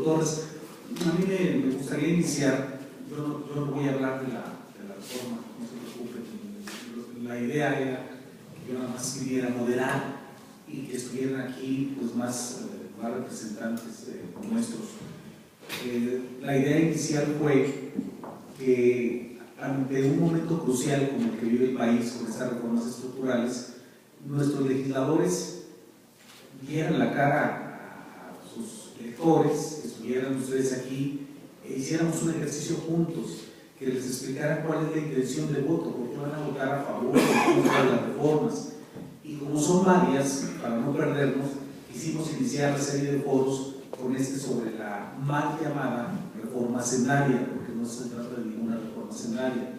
Torres. A mí me gustaría iniciar, yo no voy a hablar de la reforma, no se preocupen. La idea era que yo nada más quisiera moderar y que estuvieran aquí pues, más representantes nuestros. La idea inicial fue que ante un momento crucial como el que vive el país con estas reformas estructurales, nuestros legisladores dieran la cara a sus electores, que estuvieran ustedes aquí, e hiciéramos un ejercicio juntos, que les explicaran cuál es la intención de voto, por qué van a votar a favor o en contra de las reformas. Y como son varias, para no perdernos, quisimos iniciar la serie de foros con sobre la mal llamada reforma hacendaria, porque no se trata de ninguna reforma hacendaria.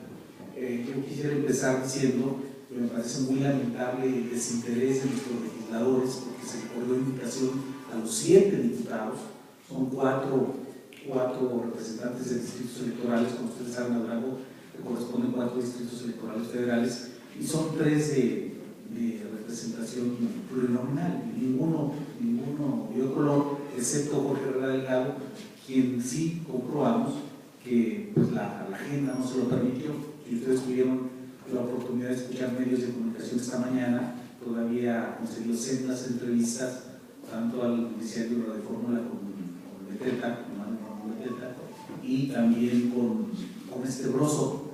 Yo quisiera empezar diciendo que me parece muy lamentable el desinterés de nuestros legisladores, porque se le dio invitación a los 7 diputados, son 4 representantes de distritos electorales, como ustedes saben, a Durango le corresponden 4 distritos electorales federales, y son 3 de representación plurinominal, ninguno dio color, excepto Jorge Herrera Delgado, quien sí comprobamos que pues, la agenda no se lo permitió. Si ustedes tuvieron la oportunidad de escuchar medios de comunicación esta mañana, todavía concedió sendas entrevistas, tanto al noticiario de Radio Fórmula con Beteta, y también con este Broso,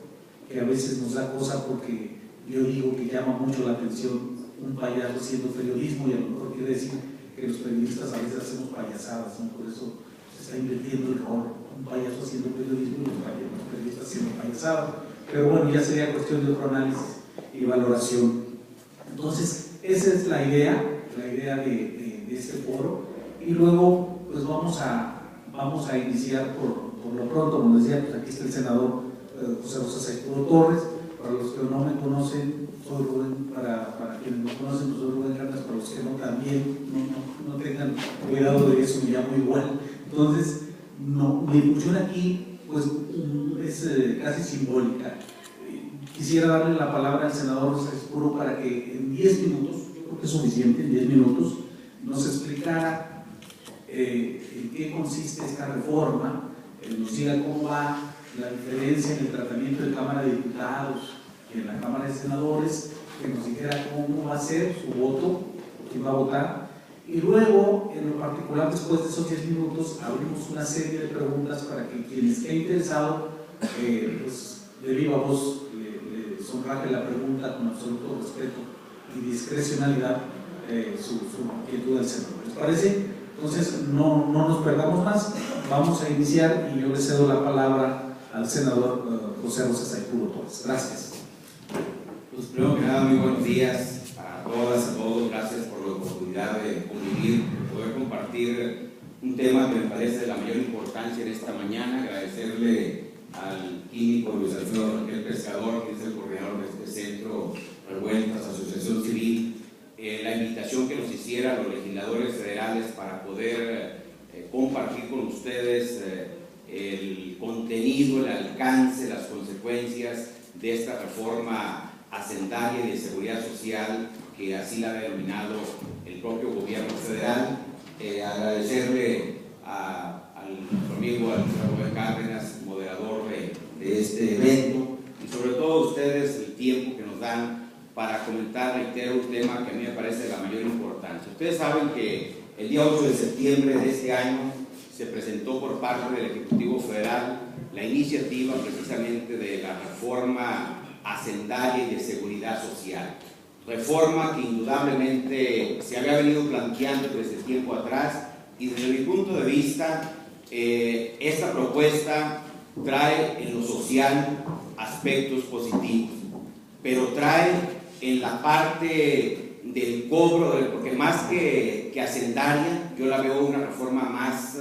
que a veces nos da cosa porque yo digo que llama mucho la atención un payaso haciendo periodismo, y a lo mejor quiere decir que los periodistas a veces hacemos payasadas, ¿no? Por eso se está invirtiendo el rol, un payaso haciendo periodismo y los periodistas haciendo payasadas. Pero bueno, ya sería cuestión de otro análisis y valoración. Entonces, esa es la idea de este foro, y luego pues vamos a iniciar por lo pronto, como decía, pues aquí está el senador José Rosa Saipuro Torres. Para los que no me conocen, soy Rubén, para quienes me conocen, pues soy Rubén Carnas, para los que no, también, no tengan cuidado de eso, me llamo igual. Entonces, mi función aquí pues es casi simbólica. Quisiera darle la palabra al senador Rosa Saipuro para que en 10 minutos, yo creo que es suficiente, en 10 minutos, nos explicara en qué consiste esta reforma, nos diga cómo va la diferencia en el tratamiento de Cámara de Diputados y en la Cámara de Senadores, que nos dijera cómo va a ser su voto, quién va a votar, y luego, en lo particular, después de esos 10 minutos, abrimos una serie de preguntas para que quien esté interesado, pues de viva voz, le sonraje la pregunta con absoluto respeto y discrecionalidad su inquietud al senador. ¿Les parece? Entonces, no nos perdamos más, vamos a iniciar y yo le cedo la palabra al senador José Rosa Saipuro Torres. Gracias. Pues primero que nada, muy buenos días a todas, a todos. Gracias por la oportunidad de convivir, de poder compartir un tema que me parece de la mayor importancia en esta mañana. Agradecerle al químico Luis Alfredo Raquel Pescador, que es el coordinador de este centro, Revueltas, Asociación Civil, la invitación que nos hiciera a los legisladores federales para poder compartir con ustedes el contenido, el alcance, las consecuencias de esta reforma hacendaria y de seguridad social, que así la ha denominado el propio gobierno federal. Agradecerle a nuestro amigo Alfredo Rubén Cárdenas, moderador de este evento, y sobre todo a ustedes el tiempo que nos dan para comentar, reitero, un tema que a mí me parece de la mayor importancia. Ustedes saben que el día 8 de septiembre de este año se presentó por parte del Ejecutivo Federal la iniciativa precisamente de la reforma hacendaria y de seguridad social. Reforma que indudablemente se había venido planteando desde tiempo atrás, y desde mi punto de vista esta propuesta trae en lo social aspectos positivos, pero trae en la parte del cobro, porque más que hacendaria, yo la veo una reforma más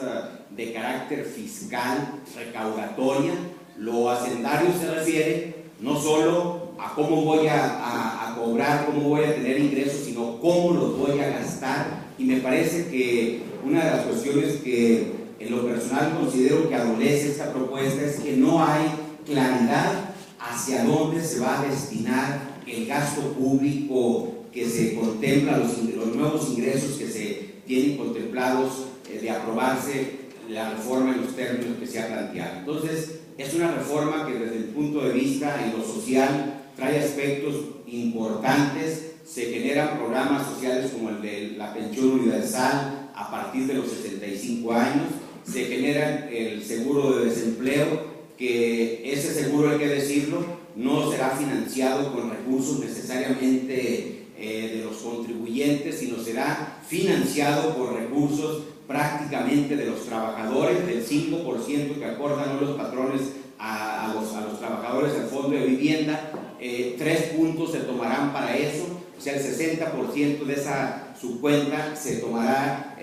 de carácter fiscal, recaudatoria. Lo hacendario se refiere no solo a cómo voy a cobrar, cómo voy a tener ingresos, sino cómo los voy a gastar. Y me parece que una de las cuestiones que en lo personal considero que adolece esta propuesta es que no hay claridad hacia dónde se va a destinar el gasto público que se contempla, los nuevos ingresos que se tienen contemplados de aprobarse la reforma en los términos que se ha planteado. Entonces, es una reforma que desde el punto de vista en lo social trae aspectos importantes, se generan programas sociales como el de la pensión universal a partir de los 65 años, se genera el seguro de desempleo, que ese seguro, hay que decirlo, no será financiado con recursos necesariamente de los contribuyentes, sino será financiado por recursos prácticamente de los trabajadores, del 5% que aportan los patrones a los trabajadores del Fondo de Vivienda. 3 puntos se tomarán para eso, o sea, el 60% de esa subcuenta se tomará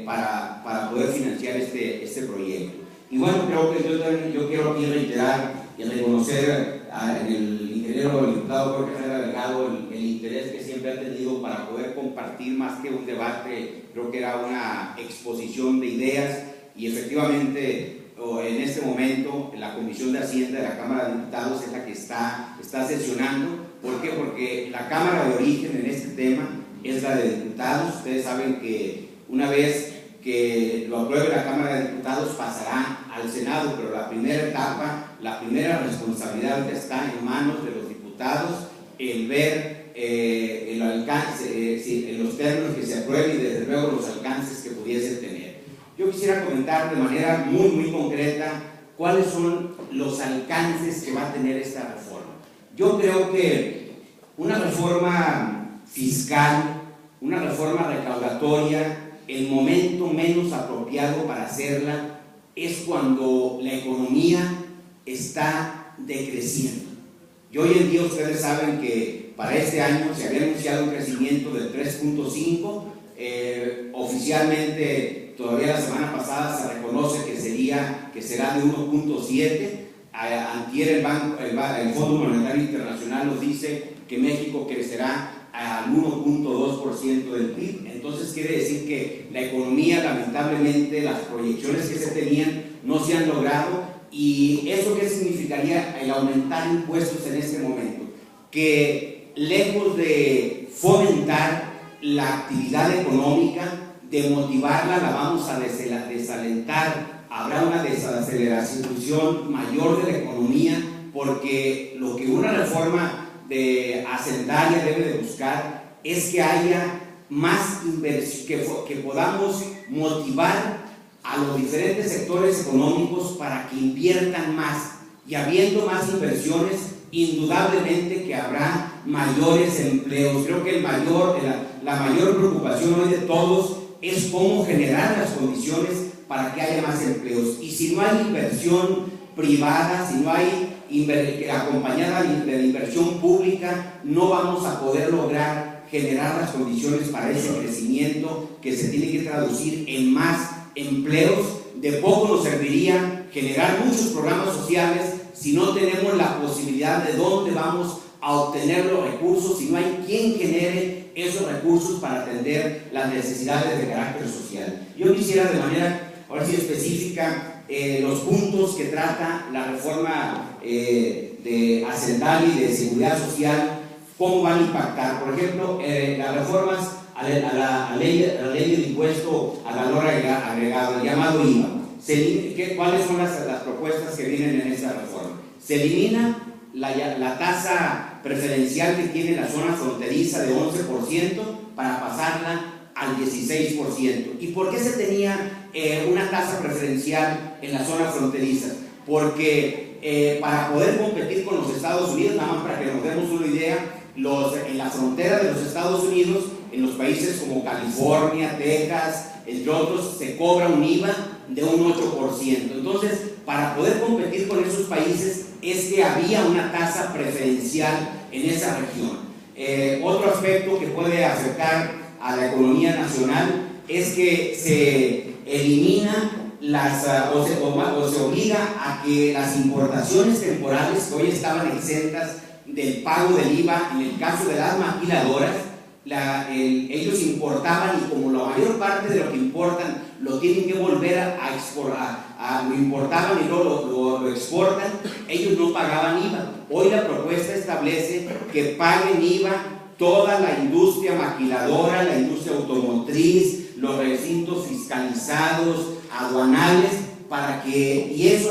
para poder financiar este proyecto. Y bueno, creo que yo quiero aquí reiterar y reconocer en el ingeniero, el diputado Jorge Herrera Delgado, el interés que siempre ha tenido para poder compartir más que un debate. Creo que era una exposición de ideas, y efectivamente en este momento la Comisión de Hacienda de la Cámara de Diputados es la que está sesionando. ¿Por qué? Porque la Cámara de origen en este tema es la de diputados. Ustedes saben que una vez que lo apruebe la Cámara de Diputados pasará al Senado, pero la primera etapa, la primera responsabilidad está en manos de los diputados, el ver el alcance, en los términos que se aprueben, y desde luego los alcances que pudiese tener. Yo quisiera comentar de manera muy concreta cuáles son los alcances que va a tener esta reforma. Yo creo que una reforma fiscal, una reforma recaudatoria, el momento menos apropiado para hacerla es cuando la economía está decreciendo. Y hoy en día ustedes saben que para este año se había anunciado un crecimiento del 3.5, oficialmente todavía la semana pasada se reconoce que será de 1.7. Antier el Fondo Monetario Internacional nos dice que México crecerá al 1.2% del PIB. Entonces quiere decir que la economía, lamentablemente, las proyecciones que se tenían no se han logrado. ¿Y eso qué significaría? El aumentar impuestos en este momento, que lejos de fomentar la actividad económica, de motivarla, la vamos a desalentar. Habrá una desaceleración mayor de la economía, porque lo que una reforma hacendaria debe de buscar es que haya más inversión, que podamos motivar a los diferentes sectores económicos para que inviertan más, y habiendo más inversiones, indudablemente que habrá mayores empleos. Creo que la mayor preocupación hoy de todos es cómo generar las condiciones para que haya más empleos. Y si no hay inversión privada, si no hay acompañada de la inversión pública, no vamos a poder lograr generar las condiciones para ese crecimiento que se tiene que traducir en más empleos. De poco nos serviría generar muchos programas sociales si no tenemos la posibilidad de dónde vamos a obtener los recursos, si no hay quien genere esos recursos para atender las necesidades de carácter social. Yo quisiera de manera, ahora sí, específica, los puntos que trata la reforma de hacendaria y de seguridad social, cómo van a impactar. Por ejemplo, las reformas a la ley de impuesto al valor agregado, el llamado IVA. ¿Cuáles son las propuestas que vienen en esa reforma? Se elimina la tasa preferencial que tiene la zona fronteriza de 11% para pasarla al 16%. ¿Y por qué se tenía una tasa preferencial en la zona fronteriza? Porque para poder competir con los Estados Unidos, nada más para que nos demos una idea, en la frontera de los Estados Unidos, en los países como California, Texas, entre otros, se cobra un IVA de un 8%. Entonces, para poder competir con esos países es que había una tasa preferencial en esa región. Otro aspecto que puede afectar a la economía nacional es que se elimina o se obliga a que las importaciones temporales que hoy estaban exentas del pago del IVA, en el caso de las maquiladoras, ellos importaban, y como la mayor parte de lo que importan lo tienen que volver a exportar, lo importaban y luego lo exportan, ellos no pagaban IVA. Hoy la propuesta establece que paguen IVA toda la industria maquiladora, la industria automotriz, los recintos fiscalizados, aduanales, ¿y eso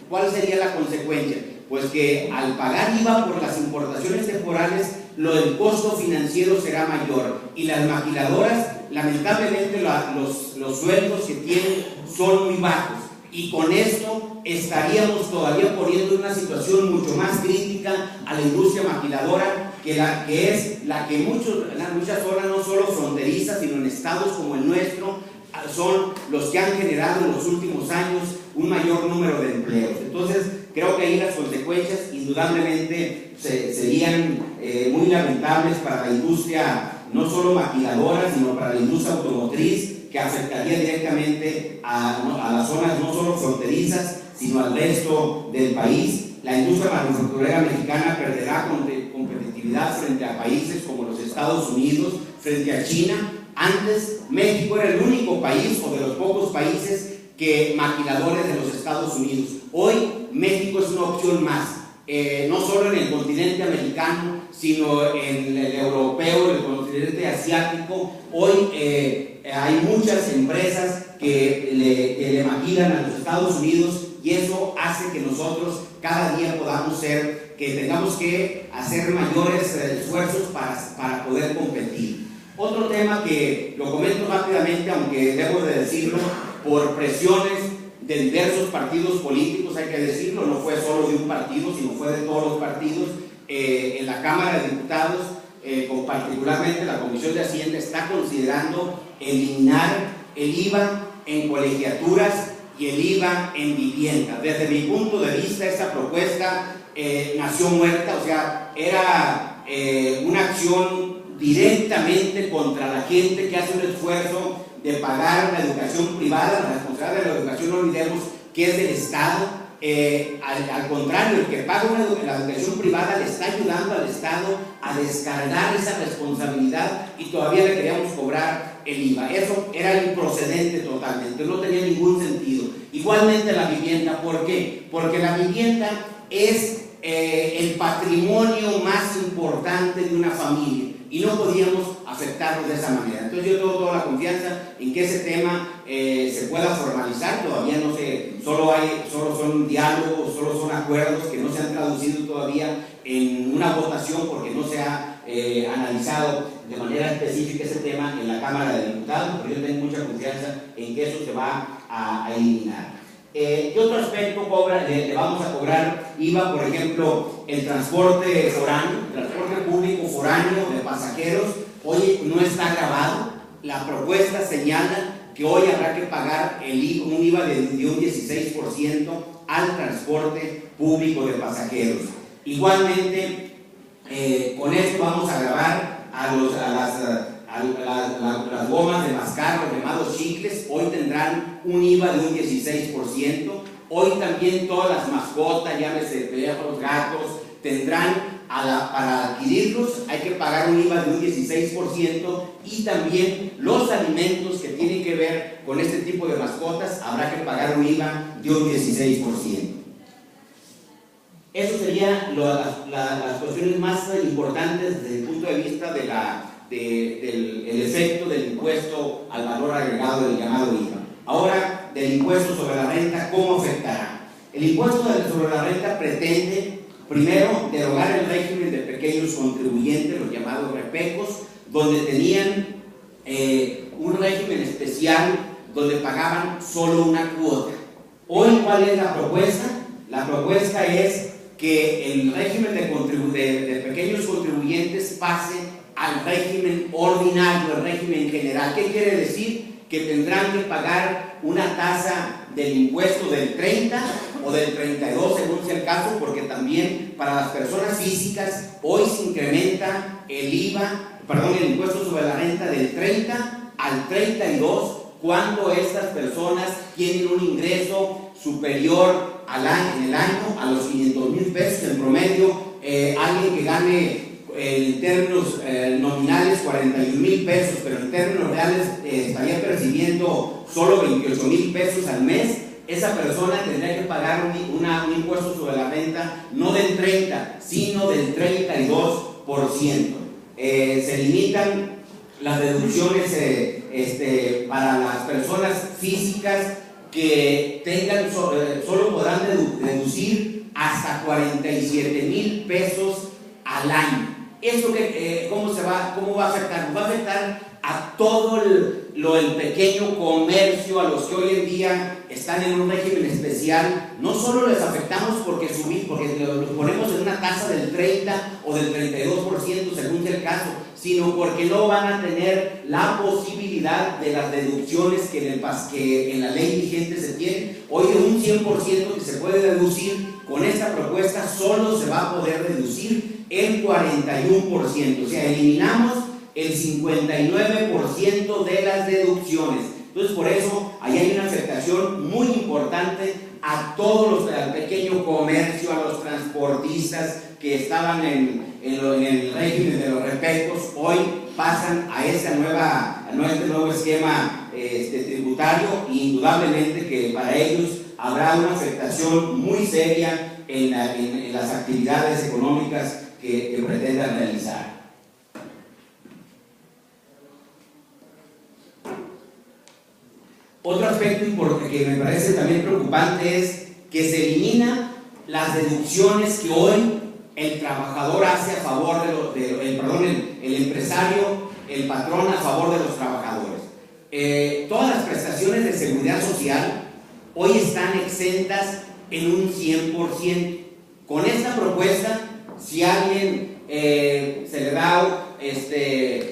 cuál sería la consecuencia? Pues que al pagar IVA por las importaciones temporales, el costo financiero será mayor, y las maquiladoras, lamentablemente, los sueldos que tienen son muy bajos, y con esto estaríamos todavía poniendo en una situación mucho más crítica a la industria maquiladora, que es la que muchas zonas, no solo fronterizas, sino en estados como el nuestro, son los que han generado en los últimos años un mayor número de empleos. Entonces, creo que ahí las consecuencias indudablemente serían muy lamentables para la industria, no solo maquiladora, sino para la industria automotriz, que afectaría directamente a las zonas no solo fronterizas, sino al resto del país. La industria manufacturera mexicana perderá competitividad frente a países como los Estados Unidos, frente a China. Antes, México era el único país, o de los pocos países, que maquiladores de los Estados Unidos. Hoy, México es una opción más, no solo en el continente americano, sino en el europeo, en el continente asiático. Hoy hay muchas empresas que le maquilan a los Estados Unidos, y eso hace que nosotros cada día tengamos que hacer mayores esfuerzos para poder competir. Otro tema que lo comento rápidamente, aunque debo de decirlo, por presiones de diversos partidos políticos, hay que decirlo, no fue solo de un partido, sino fue de todos los partidos, en la Cámara de Diputados, particularmente la Comisión de Hacienda, está considerando eliminar el IVA en colegiaturas y el IVA en vivienda. Desde mi punto de vista, esta propuesta nació muerta, o sea, era una acción directamente contra la gente que hace un esfuerzo de pagar la educación privada. La responsabilidad de la educación, no olvidemos que es del Estado. Al contrario, el que paga la educación privada le está ayudando al Estado a descargar esa responsabilidad, y todavía le queríamos cobrar el IVA. Eso era improcedente totalmente, no tenía ningún sentido. Igualmente la vivienda, ¿por qué? Porque la vivienda es el patrimonio más importante de una familia, y no podíamos afectarlo de esa manera. Entonces yo tengo toda la confianza en que ese tema se pueda formalizar. Todavía no sé, solo son diálogos, solo son acuerdos que no se han traducido todavía en una votación, porque no se ha analizado de manera específica ese tema en la Cámara de Diputados, pero yo tengo mucha confianza en que eso se va a eliminar. ¿Qué otro aspecto le vamos a cobrar IVA? Por ejemplo, el transporte foráneo, el transporte público foráneo de pasajeros, hoy no está grabado. La propuesta señala que hoy habrá que pagar un IVA de un 16% al transporte público de pasajeros. Igualmente, con esto vamos a gravar las gomas de mascar, los llamados chicles. Hoy tendrán un IVA de un 16%. Hoy también todas las mascotas, llámese perros, gatos, tendrán, para adquirirlos hay que pagar un IVA de un 16%, y también los alimentos que tienen que ver con este tipo de mascotas habrá que pagar un IVA de un 16%. Eso serían las cuestiones más importantes desde el punto de vista del efecto del impuesto al valor agregado, del llamado IVA. Ahora, del impuesto sobre la renta, ¿cómo afectará? El impuesto sobre la renta pretende, primero, derogar el régimen de pequeños contribuyentes, los llamados repecos, donde tenían un régimen especial donde pagaban solo una cuota. Hoy, ¿cuál es la propuesta? La propuesta es que el régimen de pequeños contribuyentes pase al régimen ordinario, al régimen general. ¿Qué quiere decir? Que tendrán que pagar una tasa del impuesto del 30 o del 32, según sea el caso, porque también para las personas físicas hoy se incrementa el impuesto sobre la renta del 30 al 32 cuando estas personas tienen un ingreso superior en el año a los 500,000 pesos en promedio. Alguien que gane en términos nominales 41,000 pesos, pero en términos reales estaría percibiendo solo 28,000 pesos al mes. Esa persona tendría que pagar un impuesto sobre la renta no del 30, sino del 32%. Se limitan las deducciones para las personas físicas que tengan, solo podrán deducir hasta 47,000 pesos al año. ¿Eso cómo va a afectar? Nos va a afectar a todo el pequeño comercio, a los que hoy en día están en un régimen especial. No solo les afectamos porque los ponemos en una tasa del 30 o del 32% según sea el caso, sino porque no van a tener la posibilidad de las deducciones que en la ley vigente se tiene. Hoy de un 100% que se puede deducir, con esta propuesta solo se va a poder deducir el 41%, o sea, eliminamos el 59% de las deducciones. Entonces, por eso, ahí hay una afectación muy importante a todos al pequeño comercio, a los transportistas que estaban en el régimen de los repectos, hoy pasan a este nuevo esquema tributario, e indudablemente que para ellos habrá una afectación muy seria en las actividades económicas que pretendan realizar. Otro aspecto que me parece también preocupante es que se eliminan las deducciones que hoy el trabajador hace a favor el empresario, el patrón a favor de los trabajadores. Todas las prestaciones de seguridad social hoy están exentas en un 100%. Con esta propuesta, si a alguien se le da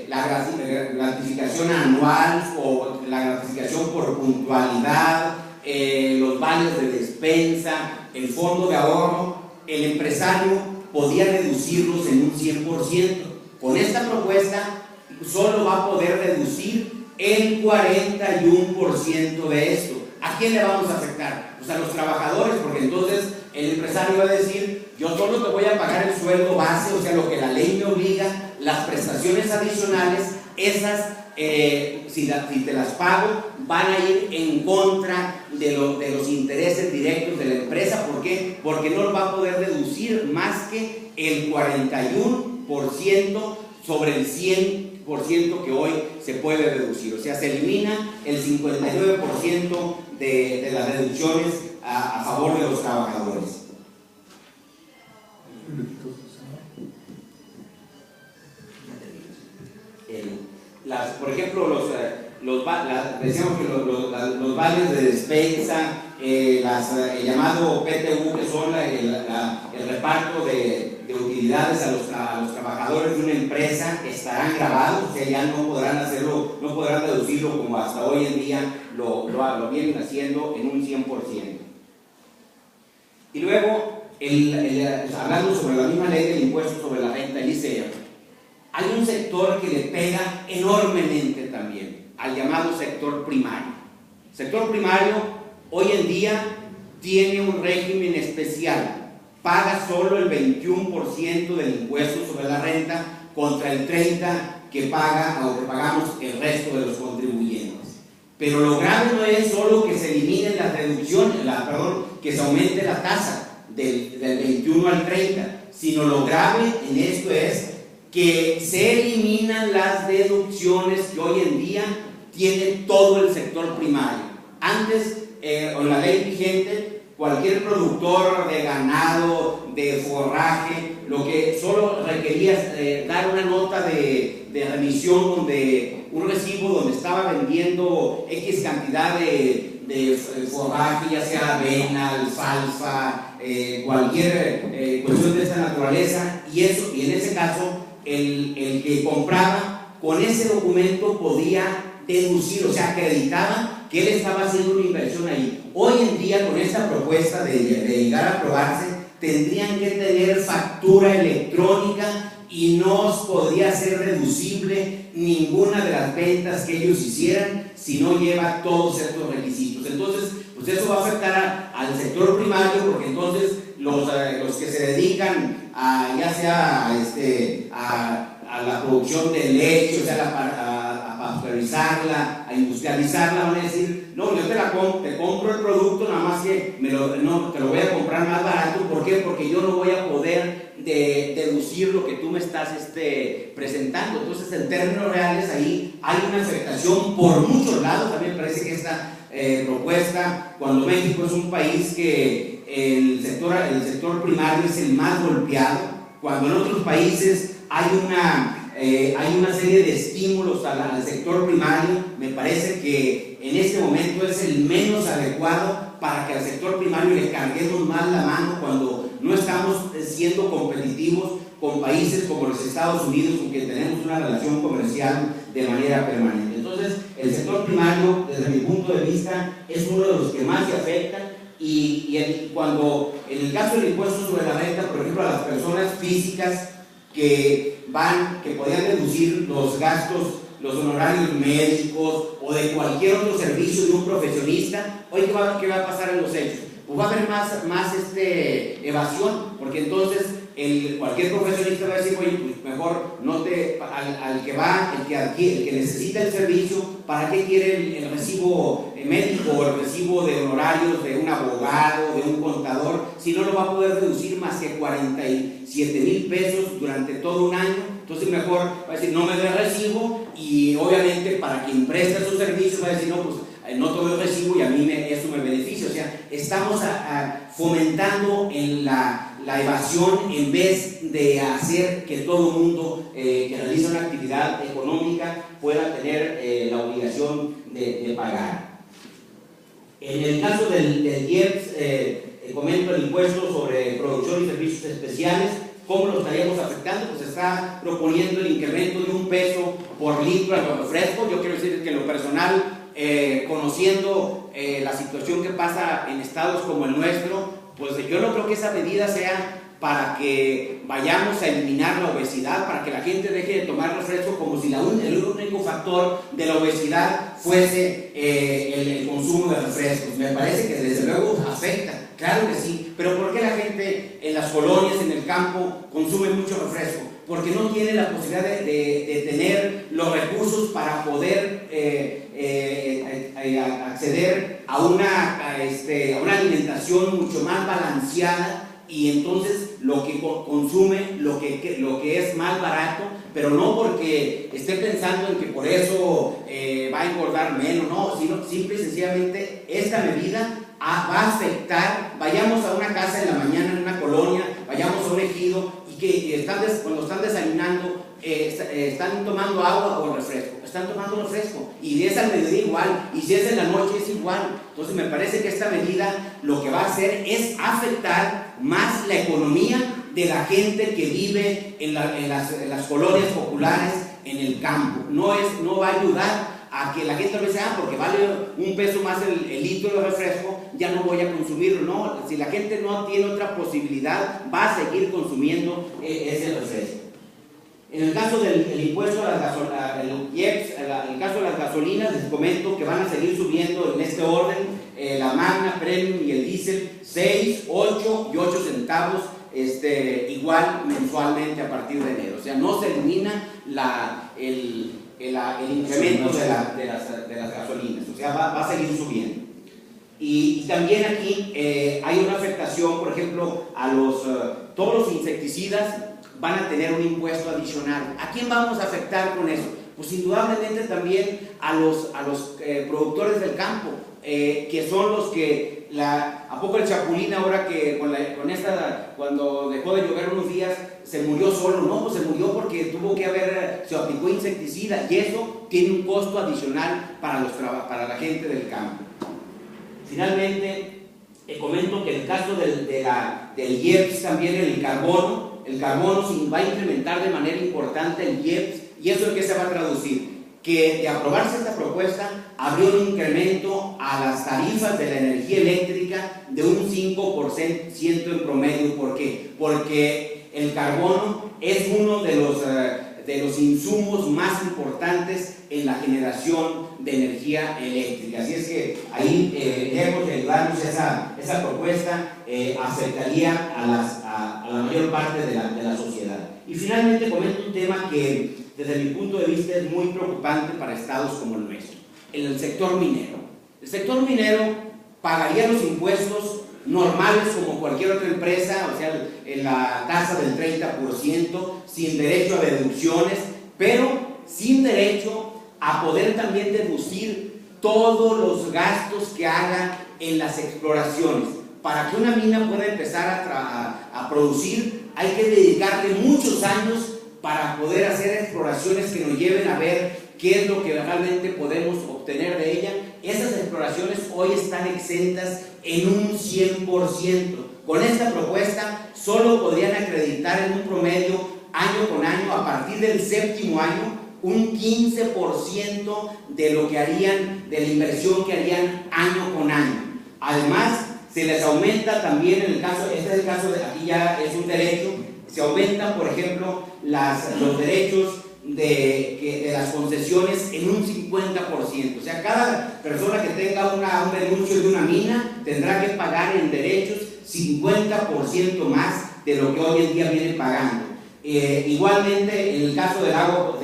la gratificación anual o la gratificación por puntualidad, los vales de despensa, el fondo de ahorro, el empresario podía reducirlos en un 100%. Con esta propuesta solo va a poder reducir el 41% de esto. ¿A quién le vamos a afectar? Pues a los trabajadores, porque entonces el empresario va a decir: yo solo te voy a pagar el sueldo base, o sea, lo que la ley me obliga. Las prestaciones adicionales, esas, si te las pago, van a ir en contra de los intereses directos de la empresa. ¿Por qué? Porque no va a poder deducir más que el 41% sobre el 100% que hoy se puede deducir. O sea, se elimina el 59% de las deducciones a favor de los trabajadores. Por ejemplo, decíamos que los vales de despensa, el llamado PTU, que son el reparto de utilidades a los trabajadores de una empresa, estarán grabados, o sea, ya no podrán deducirlo como hasta hoy en día lo vienen haciendo en un 100%. Y luego, hablando sobre la misma ley del impuesto sobre la renta, el ISER, hay un sector que le pega enormemente también, al llamado sector primario. El sector primario hoy en día tiene un régimen especial, paga solo el 21% del impuesto sobre la renta contra el 30% que pagamos el resto de los contribuyentes. Pero lo grave no es solo que se eliminen las deducciones, que se aumente la tasa del 21 al 30, sino lo grave en esto es que se eliminan las deducciones que hoy en día tiene todo el sector primario. Antes, en la ley vigente, cualquier productor de ganado, de forraje, lo que solo requería dar una nota de remisión, un recibo donde estaba vendiendo X cantidad de forraje, ya sea avena, alfalfa, cualquier cuestión de esta naturaleza, y en ese caso el que compraba con ese documento podía deducir, o sea, acreditaba que él estaba haciendo una inversión ahí. Hoy en día, con esta propuesta de llegar a aprobarse, tendrían que tener factura electrónica y no podría ser deducible ninguna de las ventas que ellos hicieran si no lleva todos estos requisitos. Entonces, pues eso va a afectar al sector primario, porque entonces los que se dedican ya sea a la producción de leche, o sea, a pasteurizarla, a industrializarla, van a decir: no, yo te compro el producto, nada más que te lo voy a comprar más barato. ¿Por qué? Porque yo no voy a poder deducir lo que tú me estás presentando. Entonces, en términos reales, ahí hay una afectación afectación por muchos lados. También me parece que esta propuesta, cuando México es un país que el sector primario es el más golpeado, cuando en otros países hay una serie de estímulos al sector primario, me parece que en este momento es el menos adecuado para que al sector primario le carguemos más la mano cuando no estamos siendo competitivos con países como los Estados Unidos, con quien tenemos una relación comercial de manera permanente. Entonces, el sector primario, desde mi punto de vista, es uno de los que más se afectan, cuando en el caso del impuesto sobre la renta, por ejemplo, a las personas físicas que podían deducir los gastos, los honorarios médicos o de cualquier otro servicio de un profesionista, hoy ¿qué va a pasar en los hechos? Pues va a haber más evasión, porque entonces cualquier profesionista va a decir, oye, pues mejor el que necesita el servicio, ¿para qué quiere el recibo médico o el recibo de honorarios de un abogado, de un contador, si no lo va a poder deducir más que 47,000 pesos durante todo un año? Entonces mejor va a decir, no me dé recibo, y obviamente para quien presta sus servicios va a decir, no, pues no todo el recibo y a mí eso me beneficia. O sea, estamos fomentando en la evasión en vez de hacer que todo el mundo que realiza una actividad económica pueda tener la obligación de pagar. En el caso del IEPS, comento el impuesto sobre producción y servicios especiales. ¿Cómo lo estaríamos afectando? Pues está proponiendo el incremento de 1 peso por litro al refresco. Yo quiero decir que en lo personal, conociendo la situación que pasa en estados como el nuestro, pues yo no creo que esa medida sea para que vayamos a eliminar la obesidad, para que la gente deje de tomar refresco, como si el único factor de la obesidad fuese el consumo de refrescos. Me parece que desde luego afecta, claro que sí, pero ¿por qué la gente en las colonias, en el campo, consume mucho refresco? Porque no tiene la posibilidad de tener los recursos para poder acceder a una alimentación mucho más balanceada, y entonces lo que consume, lo que es más barato, pero no porque esté pensando en que por eso va a engordar menos, no, sino simple y sencillamente esta medida va a afectar. Vayamos a una casa en la mañana en una colonia, vayamos a un ejido, y que cuando están desayunando están tomando agua o refresco, están tomando refresco, y es al mediodía igual, y si es en la noche es igual. Entonces me parece que esta medida lo que va a hacer es afectar más la economía de la gente que vive en las colonias populares, en el campo. No va a ayudar a que la gente a veces, porque vale 1 peso más el litro de refresco, ya no voy a consumirlo. No, si la gente no tiene otra posibilidad, va a seguir consumiendo ese refresco. En el caso del impuesto a el IEPS, en el caso de las gasolinas, les comento que van a seguir subiendo en este orden: la Magna, Premium y el diésel, 6, 8 y 8 centavos, igual mensualmente a partir de enero. O sea, no se elimina el incremento de las gasolinas, o sea, va a seguir subiendo. Y también aquí hay una afectación, por ejemplo, a todos los insecticidas van a tener un impuesto adicional. ¿A quién vamos a afectar con eso? Pues indudablemente también a los productores del campo, que son los que, ¿a poco el chapulín ahora que cuando dejó de llover unos días, se murió solo? No, pues se murió porque se aplicó insecticida, y eso tiene un costo adicional para la gente del campo. Finalmente, comento que en el caso del IEPS, también el carbono va a incrementar de manera importante el IEPS. ¿Y eso en qué se va a traducir? Que de aprobarse esta propuesta, habría un incremento a las tarifas de la energía eléctrica de un 5% en promedio. ¿Por qué? Porque el carbono es uno de los insumos más importantes en la generación de energía eléctrica. Así es que ahí, lejos de ayudarnos, esa propuesta afectaría a la mayor parte de la sociedad. Y finalmente comento un tema que desde mi punto de vista es muy preocupante para estados como el nuestro: en el sector minero. El sector minero pagaría los impuestos normales como cualquier otra empresa, o sea, en la tasa del 30%, sin derecho a deducciones, pero sin derecho a poder también deducir todos los gastos que haga en las exploraciones. Para que una mina pueda empezar a producir, hay que dedicarle muchos años para poder hacer exploraciones que nos lleven a ver qué es lo que realmente podemos obtener de ella. Esas exploraciones hoy están exentas en un 100%. Con esta propuesta solo podrían acreditar en un promedio año con año, a partir del 7º año, un 15% de lo que harían, de la inversión que harían año con año. Además, se les aumenta también, en el caso, este es el caso de aquí ya es un derecho, se aumentan, por ejemplo, los derechos de las concesiones en un 50%. O sea, cada persona que tenga un denuncio de una mina tendrá que pagar en derechos 50% más de lo que hoy en día viene pagando. Igualmente, en el caso del agua,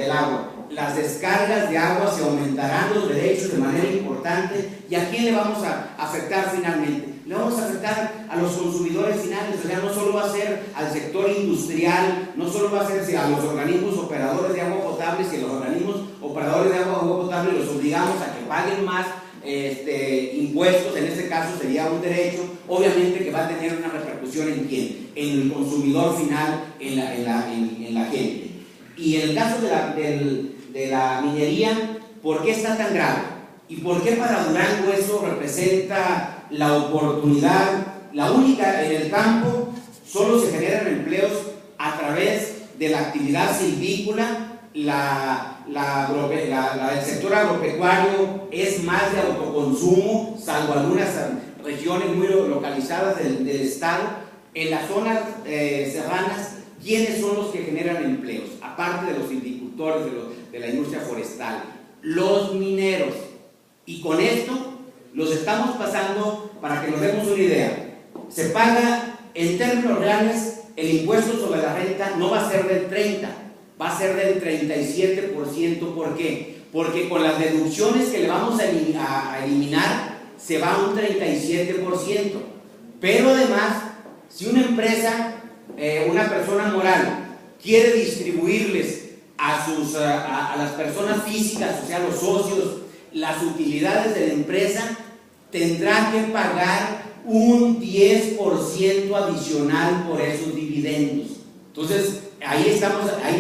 las descargas de agua se aumentarán los derechos de manera importante. ¿Y a quién le vamos a afectar finalmente? Le vamos a afectar a los consumidores finales. O sea, no solo va a ser al sector industrial, no solo va a ser a los organismos operadores de agua potable. Si los organismos operadores de agua potable los obligamos a que paguen más impuestos, en este caso sería un derecho, obviamente que va a tener una repercusión en quién, en el consumidor final, en la gente. Y en el caso de la minería, ¿por qué está tan grave? ¿Y por qué para Durango eso representa la oportunidad? La única en el campo, solo se generan empleos a través de la actividad silvícola. El sector agropecuario es más de autoconsumo, salvo algunas regiones muy localizadas del estado. En las zonas serranas, ¿quiénes son los que generan empleos? Aparte de los silvicultores, de la industria forestal, los mineros. Y con esto los estamos pasando para que nos demos una idea. Se paga, en términos reales, el impuesto sobre la renta no va a ser del 30%, va a ser del 37%. ¿Por qué? Porque con las deducciones que le vamos a eliminar, se va a un 37%. Pero además, si una empresa, una persona moral, quiere distribuirles a las personas físicas, o sea, los socios, las utilidades de la empresa, tendrá que pagar un 10% adicional por esos dividendos. Entonces, ahí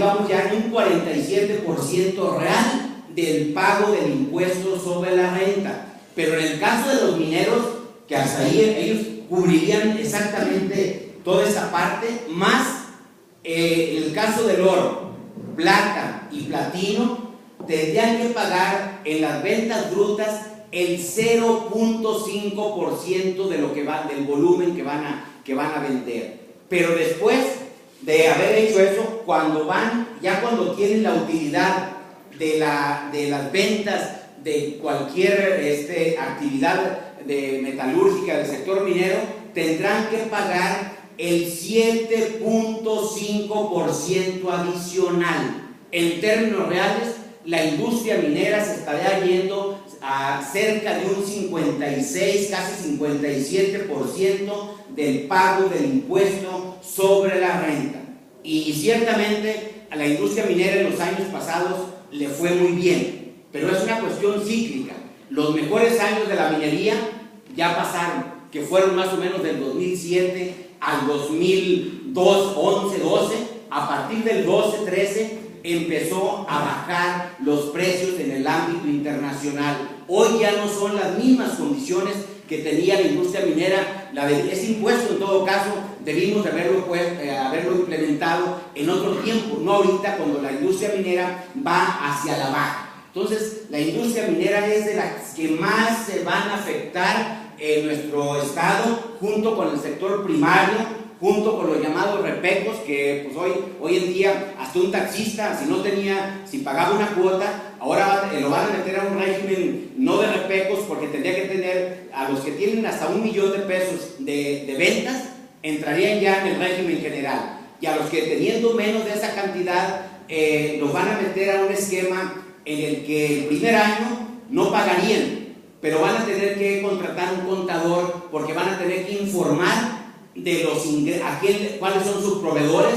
vamos ya en un 47% real del pago del impuesto sobre la renta. Pero en el caso de los mineros, que hasta ahí ellos cubrirían exactamente toda esa parte, más en el caso del oro, plata y platino, tendrían que pagar en las ventas brutas el 0.5% de lo que va, del volumen que van a vender. Pero después de haber hecho eso, cuando tienen la utilidad de las ventas de cualquier actividad metalúrgica del sector minero, tendrán que pagar el 7.5% adicional. En términos reales, la industria minera se estaría yendo a cerca de un 56, casi 57% del pago del impuesto sobre la renta. Y ciertamente a la industria minera en los años pasados le fue muy bien, pero es una cuestión cíclica. Los mejores años de la minería ya pasaron, que fueron más o menos del 2007 al 2011, 12. A partir del 12, 13 empezó a bajar los precios en el ámbito internacional. Hoy ya no son las mismas condiciones que tenía la industria minera. Ese impuesto, en todo caso, debimos haberlo implementado en otro tiempo, no ahorita cuando la industria minera va hacia la baja. Entonces, la industria minera es de las que más se van a afectar en nuestro estado, junto con el sector primario, junto con los llamados repecos, que pues hoy en día hasta un taxista, si pagaba una cuota, ahora lo van a meter a un régimen no de repecos, porque tendría que tener, a los que tienen hasta $1 millón de pesos de ventas, entrarían ya en el régimen general, y a los que teniendo menos de esa cantidad, los van a meter a un esquema en el que el primer año no pagarían, pero van a tener que contratar un contador, porque van a tener que informar de cuáles son sus proveedores,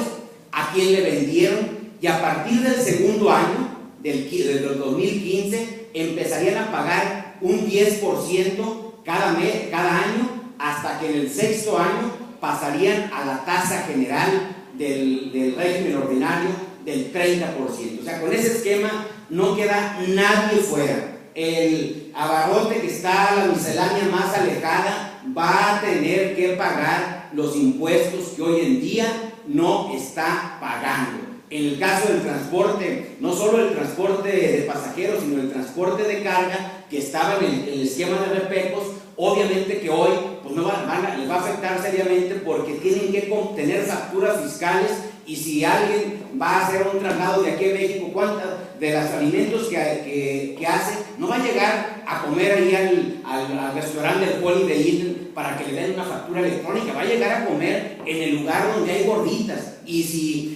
a quién le vendieron, y a partir del segundo año del 2015 empezarían a pagar un 10% cada año, hasta que en el 6º año pasarían a la tasa general del régimen ordinario del 30%. O sea, con ese esquema no queda nadie fuera. El abarrote que está a la miscelánea más alejada va a tener que pagar los impuestos que hoy en día no está pagando. En el caso del transporte, no solo el transporte de pasajeros, sino el transporte de carga que estaba en el esquema de repecos, obviamente que hoy pues les va a afectar seriamente, porque tienen que tener facturas fiscales, y si alguien va a hacer un traslado de aquí a México, ¿cuántas de los alimentos que hace no va a llegar a comer ahí al restaurante del Holiday Inn para que le den una factura electrónica? Va a llegar a comer en el lugar donde hay gorditas, y si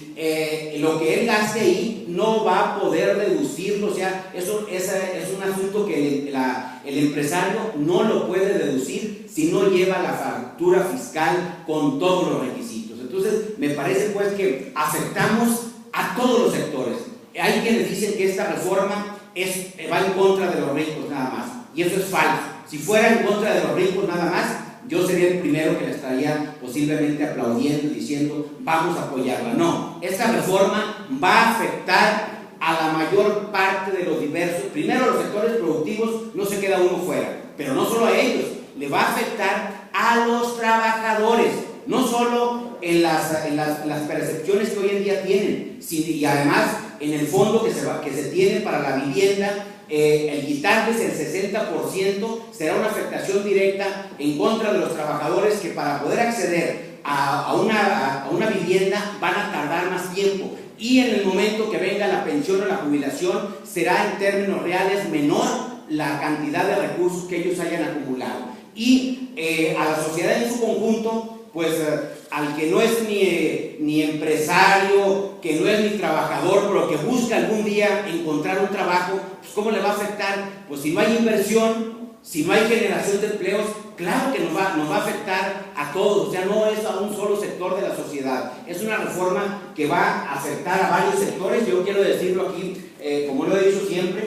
lo que él gaste ahí no va a poder deducirlo. O sea, eso es un asunto que el empresario no lo puede deducir si no lleva la factura fiscal con todos los requisitos. Entonces, me parece pues que afectamos a todos los sectores. Hay quienes dicen que esta reforma va en contra de los ricos nada más, y eso es falso. Si fuera en contra de los ricos nada más, yo sería el primero que la estaría posiblemente aplaudiendo y diciendo vamos a apoyarla. No, esta reforma va a afectar a la mayor parte de los diversos. Primero, los sectores productivos, no se queda uno fuera, pero no solo a ellos, le va a afectar a los trabajadores, no solo en las percepciones que hoy en día tienen, y además en el fondo que se tiene para la vivienda. El quitarles el 60% será una afectación directa en contra de los trabajadores, que para poder acceder a una vivienda van a tardar más tiempo, y en el momento que venga la pensión o la jubilación será en términos reales menor la cantidad de recursos que ellos hayan acumulado. Y a la sociedad en su conjunto, pues al que no es ni empresario, que no es ni trabajador, pero que busca algún día encontrar un trabajo, pues ¿cómo le va a afectar? Pues si no hay inversión, si no hay generación de empleos, claro que nos va a afectar a todos. O sea, no es a un solo sector de la sociedad, es una reforma que va a afectar a varios sectores. Yo quiero decirlo aquí, como lo he dicho siempre,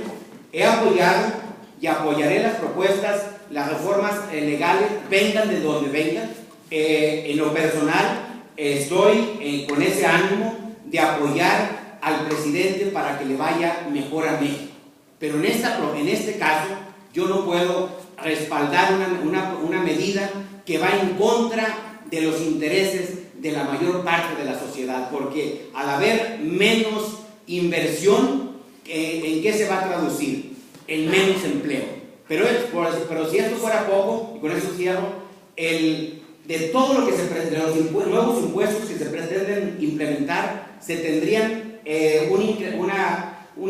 he apoyado y apoyaré las propuestas, las reformas legales, vengan de donde vengan. En lo personal estoy con ese ánimo de apoyar al presidente para que le vaya mejor a México, pero en este caso yo no puedo respaldar una medida que va en contra de los intereses de la mayor parte de la sociedad, porque al haber menos inversión, ¿en qué se va a traducir? En menos empleo. Pero si esto fuera poco, y con eso cierro, de todo lo que de los nuevos impuestos que se pretenden implementar, se tendrían un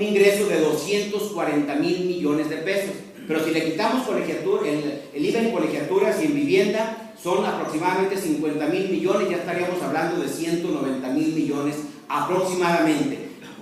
ingreso de 240,000 millones de pesos. Pero si le quitamos el IVA en colegiaturas y en vivienda, son aproximadamente 50,000 millones, ya estaríamos hablando de 190,000 millones aproximadamente.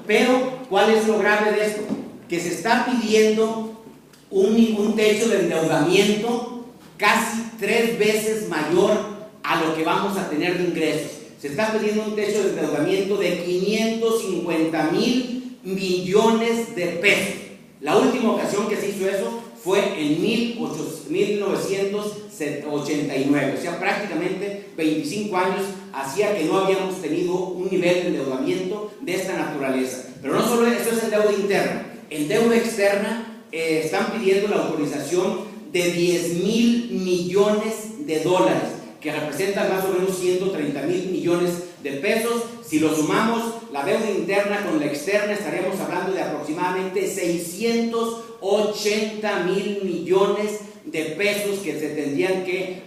Pero, ¿cuál es lo grave de esto? Que se está pidiendo un techo de endeudamiento casi 3 veces mayor a lo que vamos a tener de ingresos. Se está pidiendo un techo de endeudamiento de 550,000 millones de pesos. La última ocasión que se hizo eso fue en 1989, o sea, prácticamente 25 años hacía que no habíamos tenido un nivel de endeudamiento de esta naturaleza. Pero no solo eso es en deuda interna, en deuda externa están pidiendo la autorización de 10,000 millones de dólares, que representan más o menos 130,000 millones de pesos. Si lo sumamos, la deuda interna con la externa, estaríamos hablando de aproximadamente 680,000 millones de pesos que se tendrían que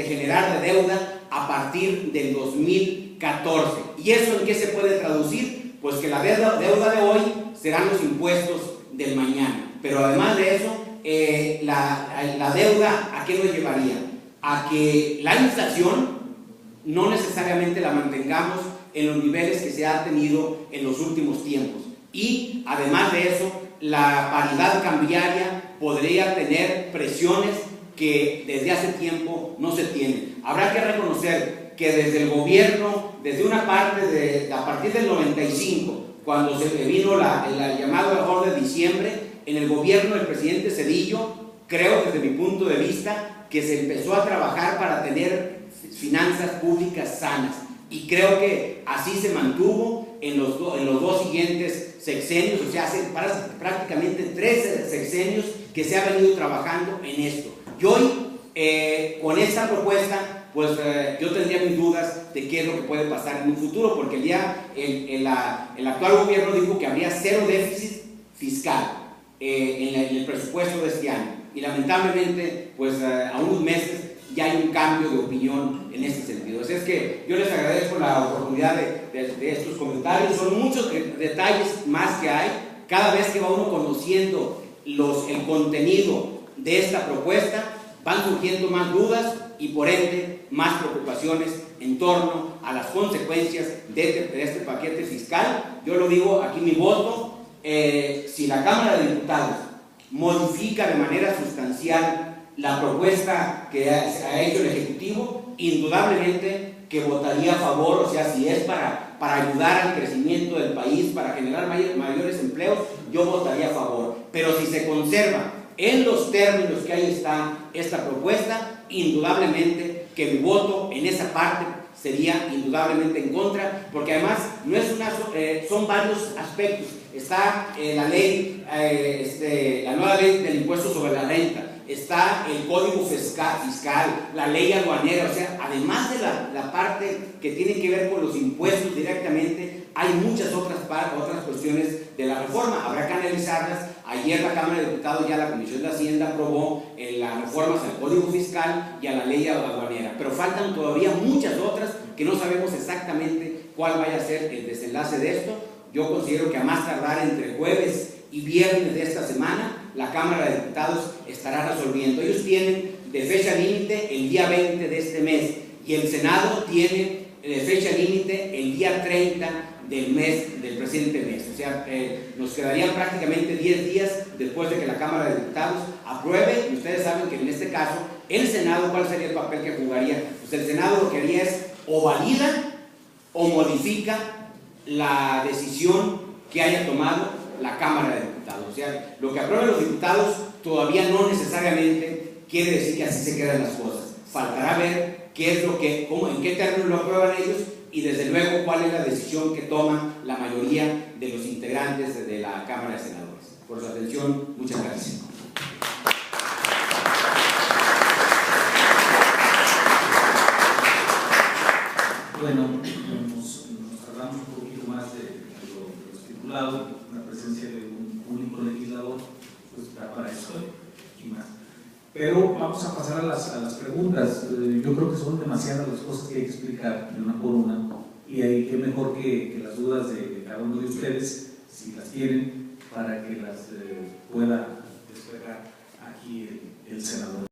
generar de deuda a partir del 2014. ¿Y eso en qué se puede traducir? Pues que la deuda de hoy serán los impuestos del mañana. Pero además de eso, la deuda, ¿a qué nos llevaría? A que la inflación no necesariamente la mantengamos en los niveles que se ha tenido en los últimos tiempos, y además de eso, la paridad cambiaria podría tener presiones que desde hace tiempo no se tienen. Habrá que reconocer que desde el gobierno, desde una parte a partir del 95, cuando se vino el llamado mejor de diciembre, en el gobierno del presidente Zedillo, creo desde mi punto de vista que se empezó a trabajar para tener finanzas públicas sanas, y creo que así se mantuvo en los dos siguientes sexenios, o sea, hace prácticamente 3 sexenios que se ha venido trabajando en esto. Y hoy, con esta propuesta, pues yo tendría mis dudas de qué es lo que puede pasar en un futuro, porque el actual gobierno dijo que habría 0 déficit fiscal en el presupuesto de este año, y lamentablemente, pues a unos meses ya hay un cambio de opinión en este sentido. Así es que yo les agradezco la oportunidad de estos comentarios. Son muchos detalles más que hay. Cada vez que va uno conociendo el contenido de esta propuesta, van surgiendo más dudas y por ende más preocupaciones en torno a las consecuencias de este paquete fiscal. Yo lo digo aquí, mi voto, si la Cámara de Diputados modifica de manera sustancial la propuesta que ha hecho el Ejecutivo, indudablemente que votaría a favor. O sea, si es para ayudar al crecimiento del país, para generar mayores empleos, yo votaría a favor. Pero si se conserva en los términos que ahí está esta propuesta, indudablemente que mi voto en esa parte sería indudablemente en contra, porque además no es son varios aspectos. Está la ley, la nueva ley del impuesto sobre la renta, está el código fiscal, la ley aduanera. O sea, además de la parte que tiene que ver con los impuestos directamente, hay muchas otras cuestiones de la reforma. Habrá que analizarlas. Ayer la Cámara de Diputados, ya la Comisión de Hacienda aprobó las reformas al código fiscal y a la ley aduanera, pero faltan todavía muchas otras que no sabemos exactamente cuál vaya a ser el desenlace de esto. Yo considero que a más tardar entre jueves y viernes de esta semana, la Cámara de Diputados estará resolviendo. Ellos tienen de fecha límite el día 20 de este mes, y el Senado tiene de fecha límite el día 30 del presente mes. O sea, nos quedarían prácticamente 10 días después de que la Cámara de Diputados apruebe. Y ustedes saben que en este caso, el Senado, ¿cuál sería el papel que jugaría? Pues el Senado lo que haría es o valida o modifica la decisión que haya tomado la Cámara de Diputados. O sea, lo que aprueben los diputados todavía no necesariamente quiere decir que así se quedan las cosas. Faltará ver qué es en qué términos lo aprueban ellos, y desde luego cuál es la decisión que toma la mayoría de los integrantes de la Cámara de Senadores. Por su atención, muchas gracias. Bueno, nos tardamos un poquito más de lo estipulado. La presencia de un único legislador pues está para eso y más. Pero vamos a pasar a las preguntas. Yo creo que son demasiadas las cosas que hay que explicar de una por una, y hay que mejor que las dudas de cada uno de ustedes, si las tienen, para que las pueda despegar aquí el senador.